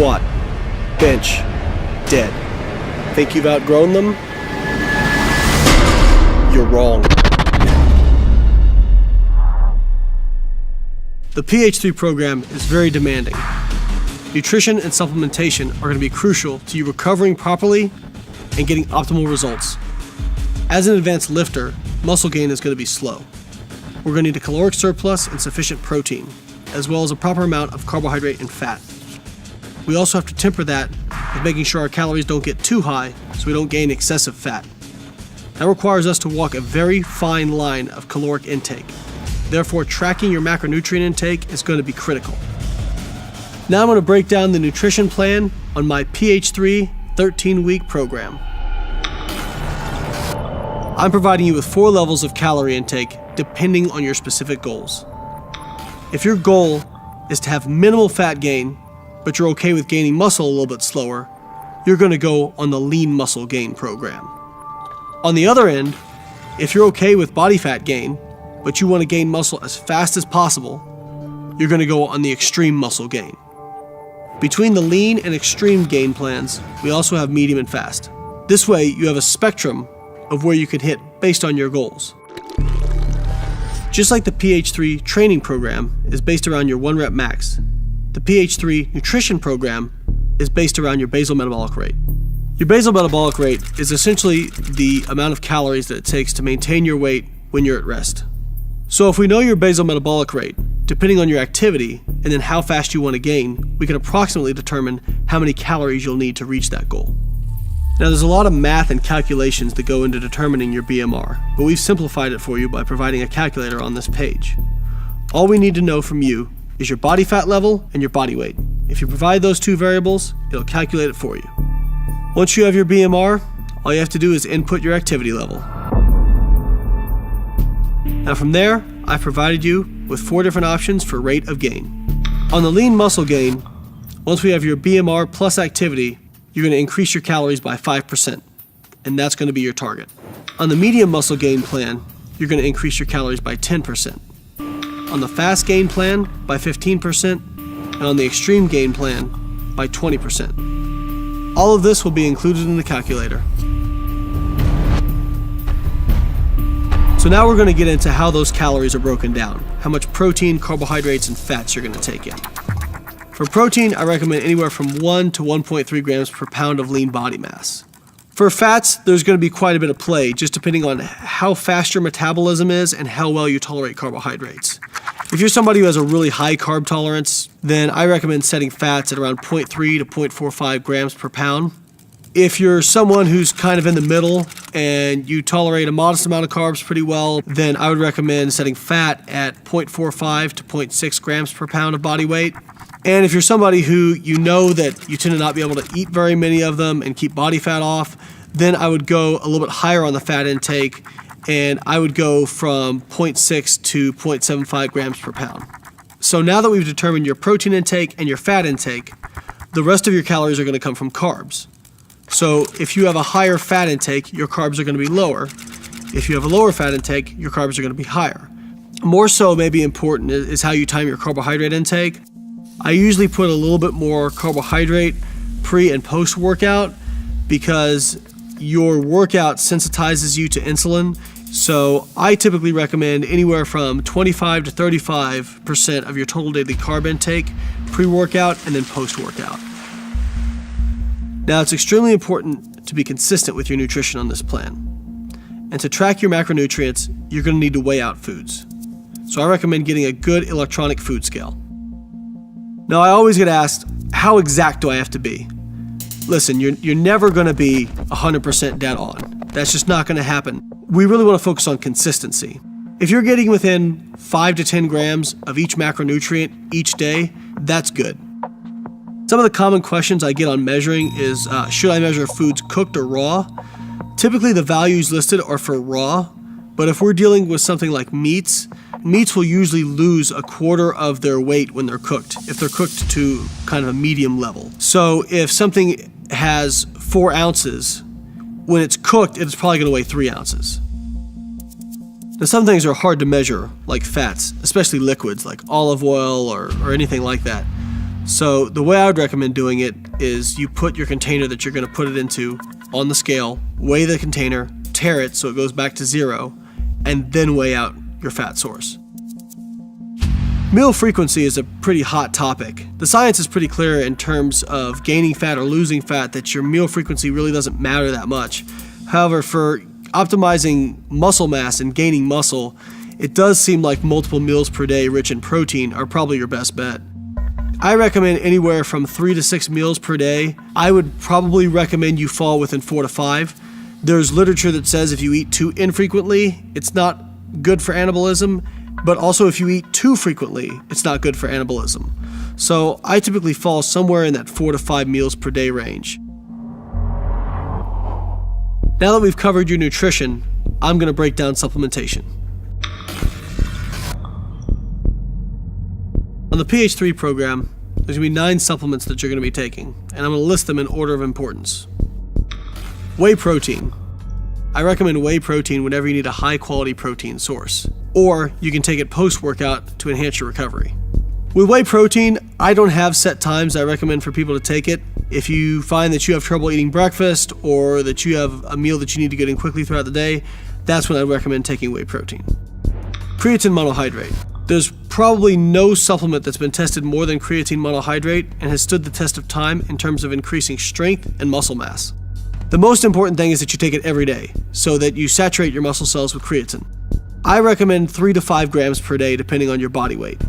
Squat, bench, dead. Think you've outgrown them? You're wrong. The Ph3 program is very demanding. Nutrition and supplementation are going to be crucial to you recovering properly and getting optimal results. As an advanced lifter, muscle gain is going to be slow. We're going to need a caloric surplus and sufficient protein, as well as a proper amount of carbohydrate and fat. We also have to temper that with making sure our calories don't get too high so we don't gain excessive fat. That requires us to walk a very fine line of caloric intake. Therefore, tracking your macronutrient intake is going to be critical. Now I'm going to break down the nutrition plan on my Ph3 13-week program. I'm providing you with 4 levels of calorie intake depending on your specific goals. If your goal is to have minimal fat gain, but you're okay with gaining muscle a little bit slower, you're going to go on the lean muscle gain program. On the other end, if you're okay with body fat gain, but you want to gain muscle as fast as possible, you're going to go on the extreme muscle gain. Between the lean and extreme gain plans, we also have medium and fast. This way, you have a spectrum of where you can hit based on your goals. Just like the Ph3 training program is based around your 1 rep max, the Ph3 nutrition program is based around your basal metabolic rate. Your basal metabolic rate is essentially the amount of calories that it takes to maintain your weight when you're at rest. So if we know your basal metabolic rate, depending on your activity and then how fast you want to gain, we can approximately determine how many calories you'll need to reach that goal. Now there's a lot of math and calculations that go into determining your BMR, but we've simplified it for you by providing a calculator on this page. All we need to know from you is your body fat level and your body weight. If you provide those 2 variables, it'll calculate it for you. Once you have your BMR, all you have to do is input your activity level. Now from there, I've provided you with 4 different options for rate of gain. On the lean muscle gain, once we have your BMR plus activity, you're going to increase your calories by 5%, and that's going to be your target. On the medium muscle gain plan, you're going to increase your calories by 10%. On the fast gain plan, by 15%, and on the extreme gain plan, by 20%. All of this will be included in the calculator. So now we're going to get into how those calories are broken down, how much protein, carbohydrates, and fats you're going to take in. For protein, I recommend anywhere from 1 to 1.3 grams per pound of lean body mass. For fats, there's going to be quite a bit of play, just depending on how fast your metabolism is and how well you tolerate carbohydrates. If you're somebody who has a really high carb tolerance, then I recommend setting fats at around 0.3 to 0.45 grams per pound. If you're someone who's kind of in the middle and you tolerate a modest amount of carbs pretty well, then I would recommend setting fat at 0.45 to 0.6 grams per pound of body weight. And if you're somebody who you know that you tend to not be able to eat very many of them and keep body fat off, then I would go a little bit higher on the fat intake, and I would go from 0.6 to 0.75 grams per pound. So now that we've determined your protein intake and your fat intake, the rest of your calories are going to come from carbs. So if you have a higher fat intake, your carbs are going to be lower. If you have a lower fat intake, your carbs are going to be higher. More so maybe important is how you time your carbohydrate intake. I usually put a little bit more carbohydrate pre and post workout because your workout sensitizes you to insulin. So I typically recommend anywhere from 25 to 35% of your total daily carb intake pre-workout and then post-workout. Now it's extremely important to be consistent with your nutrition on this plan. And to track your macronutrients, you're going to need to weigh out foods. So I recommend getting a good electronic food scale. Now I always get asked, how exact do I have to be? Listen, you're never going to be 100% dead on. That's just not going to happen. We really want to focus on consistency. If you're getting within 5 to 10 grams of each macronutrient each day, that's good. Some of the common questions I get on measuring is, should I measure foods cooked or raw? Typically the values listed are for raw, but if we're dealing with something like meats will usually lose a quarter of their weight when they're cooked, if they're cooked to kind of a medium level. So if something has 4 ounces, when it's cooked, it's probably going to weigh 3 ounces. Now some things are hard to measure, like fats, especially liquids like olive oil or anything like that. So the way I would recommend doing it is you put your container that you're going to put it into on the scale, weigh the container, tare it so it goes back to 0, and then weigh out your fat source. Meal frequency is a pretty hot topic. The science is pretty clear in terms of gaining fat or losing fat that your meal frequency really doesn't matter that much. However, for optimizing muscle mass and gaining muscle, it does seem like multiple meals per day rich in protein are probably your best bet. I recommend anywhere from 3 to 6 meals per day. I would probably recommend you fall within 4 to 5. There's literature that says if you eat too infrequently, it's not good for anabolism, but also if you eat too frequently, it's not good for anabolism. So I typically fall somewhere in that 4 to 5 meals per day range. Now that we've covered your nutrition, I'm going to break down supplementation. On the Ph3 program, there's going to be 9 supplements that you're going to be taking, and I'm going to list them in order of importance. Whey protein. I recommend whey protein whenever you need a high-quality protein source, or you can take it post-workout to enhance your recovery. With whey protein, I don't have set times I recommend for people to take it. If you find that you have trouble eating breakfast or that you have a meal that you need to get in quickly throughout the day, that's when I recommend taking whey protein. Creatine monohydrate. There's probably no supplement that's been tested more than creatine monohydrate and has stood the test of time in terms of increasing strength and muscle mass. The most important thing is that you take it every day so that you saturate your muscle cells with creatine. I recommend 3 to 5 grams per day depending on your body weight.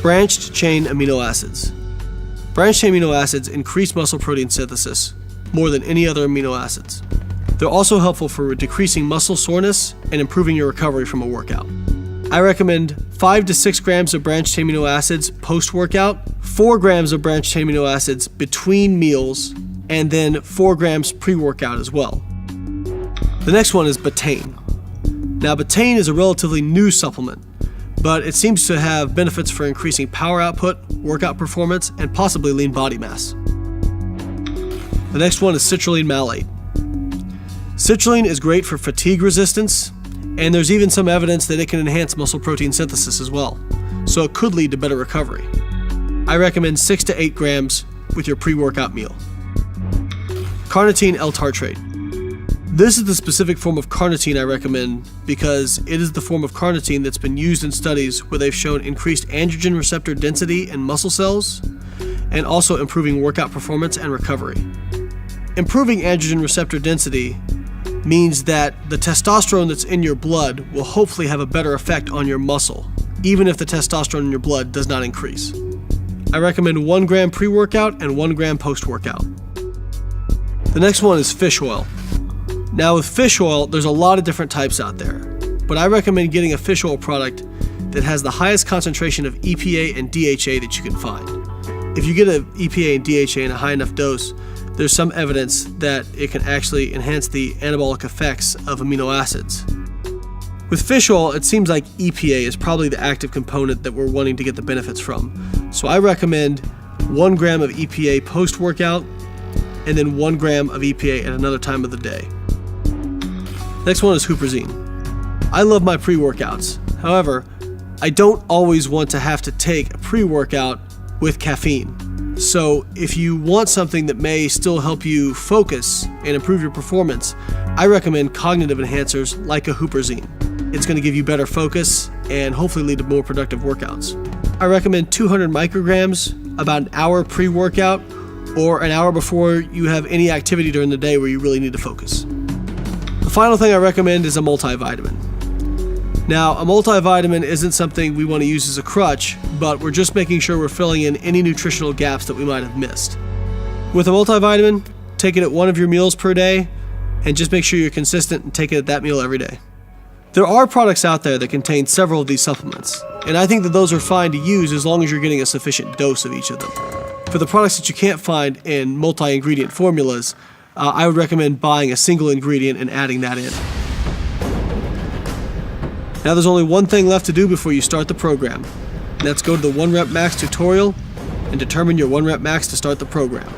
Branched chain amino acids. Branched chain amino acids increase muscle protein synthesis more than any other amino acids. They're also helpful for decreasing muscle soreness and improving your recovery from a workout. I recommend 5 to 6 grams of branched chain amino acids post-workout, 4 grams of branched chain amino acids between meals, and then 4 grams pre-workout as well. The next one is betaine. Now, betaine is a relatively new supplement, but it seems to have benefits for increasing power output, workout performance, and possibly lean body mass. The next one is citrulline malate. Citrulline is great for fatigue resistance, and there's even some evidence that it can enhance muscle protein synthesis as well, so it could lead to better recovery. I recommend 6 to 8 grams with your pre-workout meal. Carnitine L-tartrate. This is the specific form of carnitine I recommend because it is the form of carnitine that's been used in studies where they've shown increased androgen receptor density in muscle cells and also improving workout performance and recovery. Improving androgen receptor density means that the testosterone that's in your blood will hopefully have a better effect on your muscle, even if the testosterone in your blood does not increase. I recommend 1 gram pre-workout and 1 gram post-workout. The next one is fish oil. Now with fish oil, there's a lot of different types out there, but I recommend getting a fish oil product that has the highest concentration of EPA and DHA that you can find. If you get an EPA and DHA in a high enough dose, there's some evidence that it can actually enhance the anabolic effects of amino acids. With fish oil, it seems like EPA is probably the active component that we're wanting to get the benefits from. So I recommend 1 gram of EPA post-workout and then 1 gram of EPA at another time of the day. Next one is huperzine. I love my pre-workouts. However, I don't always want to have to take a pre-workout with caffeine. So if you want something that may still help you focus and improve your performance, I recommend cognitive enhancers like a huperzine. It's going to give you better focus and hopefully lead to more productive workouts. I recommend 200 micrograms about an hour pre-workout or an hour before you have any activity during the day where you really need to focus. The final thing I recommend is a multivitamin. Now, a multivitamin isn't something we want to use as a crutch, but we're just making sure we're filling in any nutritional gaps that we might have missed. With a multivitamin, take it at one of your meals per day, and just make sure you're consistent and take it at that meal every day. There are products out there that contain several of these supplements, and I think that those are fine to use as long as you're getting a sufficient dose of each of them. For the products that you can't find in multi-ingredient formulas, I would recommend buying a single ingredient and adding that in. Now there's only one thing left to do before you start the program, and that's go to the 1 Rep Max tutorial and determine your 1 Rep Max to start the program.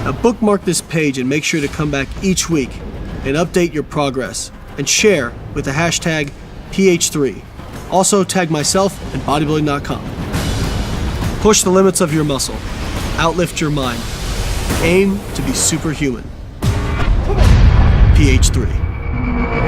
Now bookmark this page and make sure to come back each week and update your progress and share with the hashtag Ph3. Also tag myself and bodybuilding.com. Push the limits of your muscle. Outlift your mind. Aim to be superhuman. Ph3.